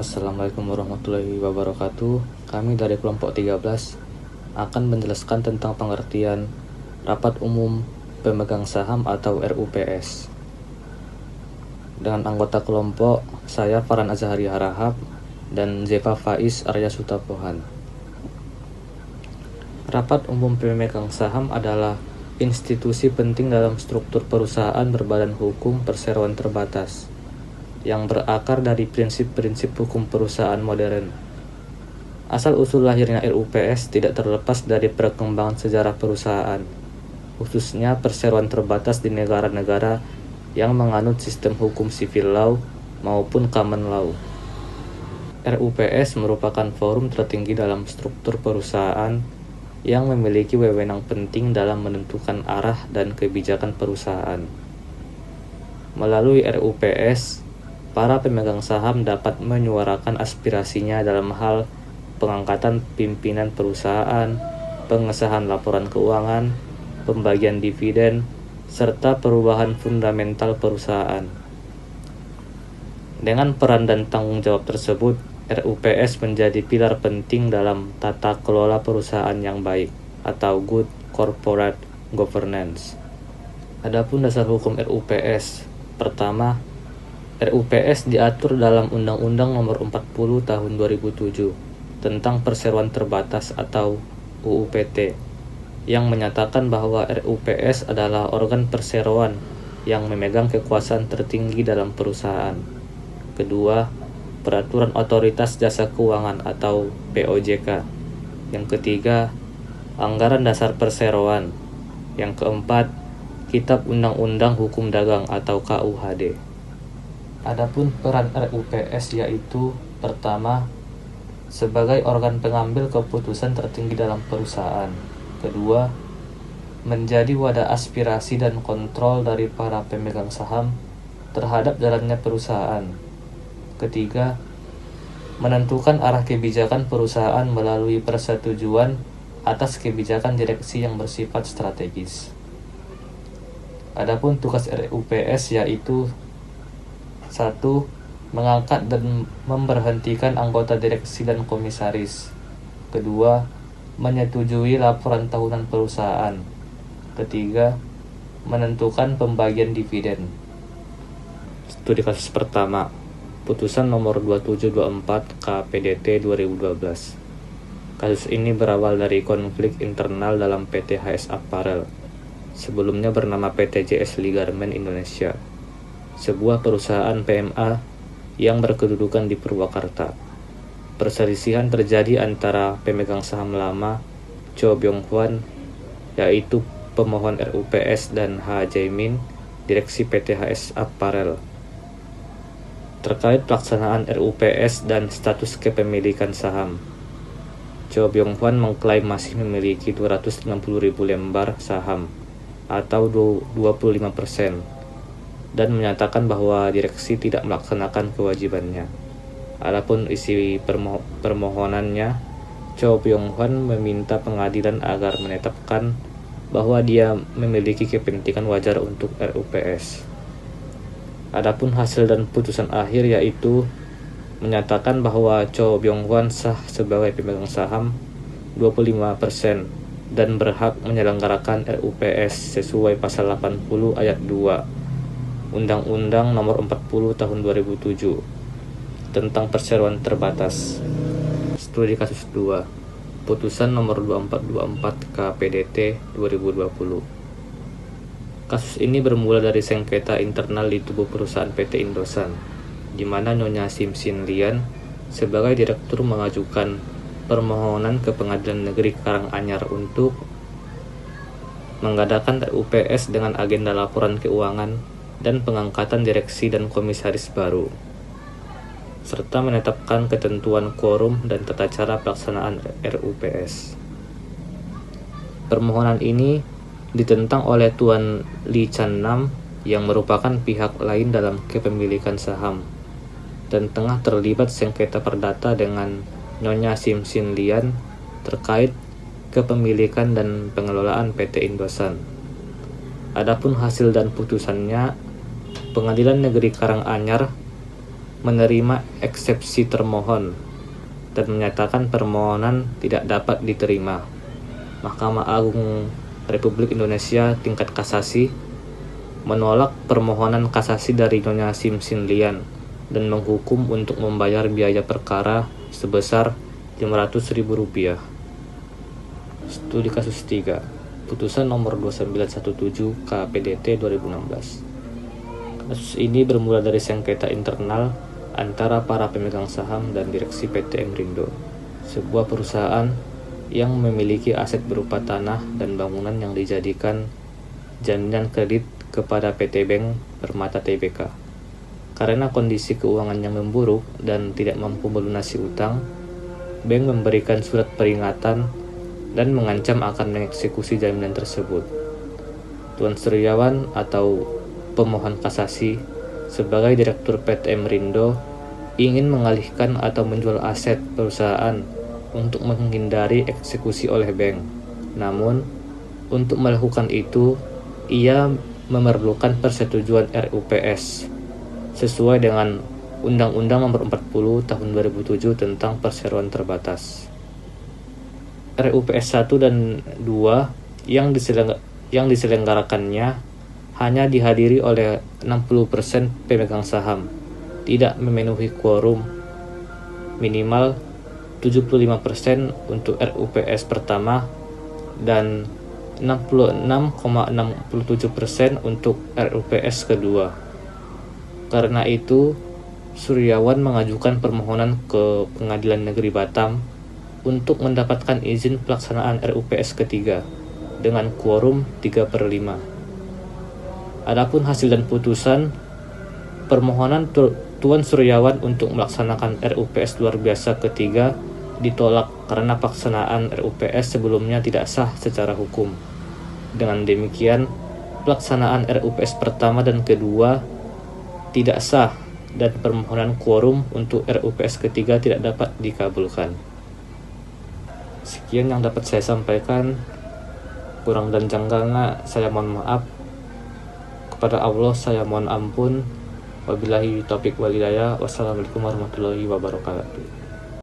Assalamualaikum warahmatullahi wabarakatuh. Kami dari kelompok 13 akan menjelaskan tentang pengertian Rapat Umum Pemegang Saham atau RUPS. Dengan anggota kelompok, saya Farhan Azhari Harahap dan Zefa Faiz Arya Sutapohan. Rapat Umum Pemegang Saham adalah institusi penting dalam struktur perusahaan berbadan hukum perseroan terbatas yang berakar dari prinsip-prinsip hukum perusahaan modern. Asal-usul lahirnya RUPS tidak terlepas dari perkembangan sejarah perusahaan, khususnya perseroan terbatas di negara-negara yang menganut sistem hukum civil law maupun common law. RUPS merupakan forum tertinggi dalam struktur perusahaan yang memiliki wewenang penting dalam menentukan arah dan kebijakan perusahaan. Melalui RUPS, para pemegang saham dapat menyuarakan aspirasinya dalam hal pengangkatan pimpinan perusahaan, pengesahan laporan keuangan, pembagian dividen, serta perubahan fundamental perusahaan. Dengan peran dan tanggung jawab tersebut, RUPS menjadi pilar penting dalam tata kelola perusahaan yang baik atau good corporate governance. Adapun dasar hukum RUPS, pertama, RUPS diatur dalam Undang-Undang Nomor 40 Tahun 2007 tentang Perseroan Terbatas atau UU-PT yang menyatakan bahwa RUPS adalah organ perseroan yang memegang kekuasaan tertinggi dalam perusahaan. Kedua, Peraturan Otoritas Jasa Keuangan atau POJK. Yang ketiga, Anggaran Dasar Perseroan. Yang keempat, Kitab Undang-Undang Hukum Dagang atau KUHD. Adapun peran RUPS yaitu pertama, sebagai organ pengambil keputusan tertinggi dalam perusahaan. Kedua, menjadi wadah aspirasi dan kontrol dari para pemegang saham terhadap jalannya perusahaan. Ketiga, menentukan arah kebijakan perusahaan melalui persetujuan atas kebijakan direksi yang bersifat strategis. Adapun tugas RUPS yaitu 1. Mengangkat dan memberhentikan anggota direksi dan komisaris. Kedua, menyetujui laporan tahunan perusahaan. Ketiga, menentukan pembagian dividen. Studi kasus pertama, Putusan nomor 2724 KPDT 2012. Kasus ini berawal dari konflik internal dalam PT HS Apparel, sebelumnya bernama PT JS Lee Garment Indonesia, sebuah perusahaan PMA yang berkedudukan di Purwakarta. Perselisihan terjadi antara pemegang saham lama Cho Byung Hwan, yaitu pemohon RUPS, dan H. Jae-min, direksi PT HS Apparel, terkait pelaksanaan RUPS dan status kepemilikan saham. Cho Byung Hwan mengklaim masih memiliki 250.000 lembar saham atau 25%, dan menyatakan bahwa direksi tidak melaksanakan kewajibannya. Adapun isi permohonannya, Cho Byung Hwan meminta pengadilan agar menetapkan bahwa dia memiliki kepentingan wajar untuk RUPS. Adapun hasil dan putusan akhir yaitu menyatakan bahwa Cho Byung Hwan sah sebagai pemegang saham 25% dan berhak menyelenggarakan RUPS sesuai pasal 80 ayat 2 Undang-Undang Nomor 40 Tahun 2007 tentang perseroan terbatas. Studi kasus 2, Putusan nomor 2424 KPDT 2020. Kasus ini bermula dari sengketa internal di tubuh perusahaan PT Indosat, di mana Nyonya Sim Sin Lian sebagai direktur mengajukan permohonan ke Pengadilan Negeri Karanganyar untuk mengadakan RUPS dengan agenda laporan keuangan dan pengangkatan direksi dan komisaris baru, serta menetapkan ketentuan quorum dan tata cara pelaksanaan RUPS. Permohonan ini ditentang oleh Tuan Lee Chan Nam yang merupakan pihak lain dalam kepemilikan saham dan tengah terlibat sengketa perdata dengan Nyonya Sim Sin Lian terkait kepemilikan dan pengelolaan PT Indosat. Adapun hasil dan putusannya, Pengadilan Negeri Karanganyar menerima eksepsi termohon dan menyatakan permohonan tidak dapat diterima. Mahkamah Agung Republik Indonesia tingkat kasasi menolak permohonan kasasi dari Nyonya Sim Sin Lian dan menghukum untuk membayar biaya perkara sebesar Rp500.000. Studi kasus 3. Putusan nomor 2917 KPDT 2016. Kasus ini bermula dari sengketa internal antara para pemegang saham dan direksi PT Emrindo, sebuah perusahaan yang memiliki aset berupa tanah dan bangunan yang dijadikan jaminan kredit kepada PT Bank Permata Tbk. Karena kondisi keuangan yang memburuk dan tidak mampu melunasi utang, bank memberikan surat peringatan dan mengancam akan mengeksekusi jaminan tersebut. Tuan Suryawan atau pemohon kasasi sebagai Direktur PT Emrindo ingin mengalihkan atau menjual aset perusahaan untuk menghindari eksekusi oleh bank. Namun, untuk melakukan itu, ia memerlukan persetujuan RUPS sesuai dengan Undang-Undang Nomor 40 Tahun 2007 tentang Perseroan Terbatas. RUPS 1 dan 2 yang diselenggarakannya hanya dihadiri oleh 60% pemegang saham, tidak memenuhi quorum minimal 75% untuk RUPS pertama dan 66,67% untuk RUPS kedua. Karena itu, Suryawan mengajukan permohonan ke Pengadilan Negeri Batam untuk mendapatkan izin pelaksanaan RUPS ketiga dengan quorum 3/5. Adapun hasil dan putusan, permohonan Tuan Suryawan untuk melaksanakan RUPS luar biasa ketiga ditolak karena pelaksanaan RUPS sebelumnya tidak sah secara hukum. Dengan demikian, pelaksanaan RUPS pertama dan kedua tidak sah dan permohonan quorum untuk RUPS ketiga tidak dapat dikabulkan. Sekian yang dapat saya sampaikan. Kurang dan janggalnya saya mohon maaf. Kepada Allah saya mohon ampun. Wabillahi taufiq wal hidayah. Wassalamualaikum warahmatullahi wabarakatuh.